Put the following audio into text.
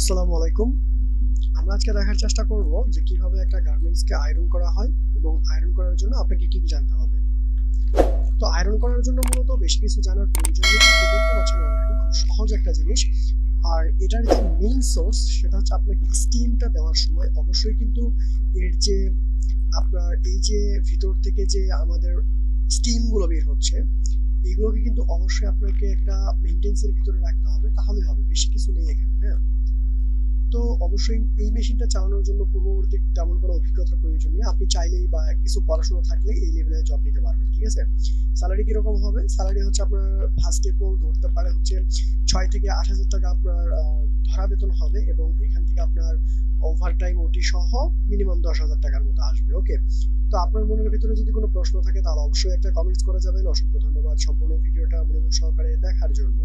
আসসালামু আলাইকুম। আমরা আজকে দেখার চেষ্টা করব যে কিভাবে একটা গার্মেন্টসকে আয়রন করা হয় এবং আয়রন করার জন্য আপনাকে কি কি জানতে হবে। তো আয়রন করার জন্য মূলত বেশি কিছু জানার প্রয়োজন নেই। আপনি দেখতে পাচ্ছেন অলরেডি খুব সহজ একটা জিনিস। আর এটার যে মেইন সোর্স সেটা হচ্ছে আপনাকে স্টিমটা দেওয়ার সময় অবশ্যই কিন্তু এর যে আপনার এই যে ভিতর থেকে যে আমাদের স্টিম গুলো বের হচ্ছে এগুলোকে কিন্তু অবশ্যই আপনাকে একটা মেইনটেন্সের ভিতরে রাখতে হবে, তাহলেই হবে। বেশি কিছু নেই এখানে, হ্যাঁ। তো অবশ্যই এই মেশিনটা চালানোর জন্য পূর্ববর্তী তেমন কোনো অভিজ্ঞতার প্রয়োজন নেই। আপনি চাইলেই বা কিছু পড়াশোনা থাকলেই এই লেভেলের জব নিতে পারবেন, ঠিক আছে। স্যালারি কিরকম হবে? স্যালারি হচ্ছে আপনার ফার্স্ট স্টেপও ধরতে পারে হচ্ছে 6 থেকে 8 হাজার টাকা আপনার ধরা বেতন হবে, এবং এখান থেকে আপনার ওভার টাইম ওটি সহ মিনিমাম 10,000 টাকার মতো আসবে। ওকে। তো আপনার মনের ভিতরে যদি কোনো প্রশ্ন থাকে তাহলে অবশ্যই একটা কমেন্টস করে যাবেন। অসংখ্য ধন্যবাদ সম্পূর্ণ ভিডিওটা মনোযোগ সহকারে দেখার জন্য।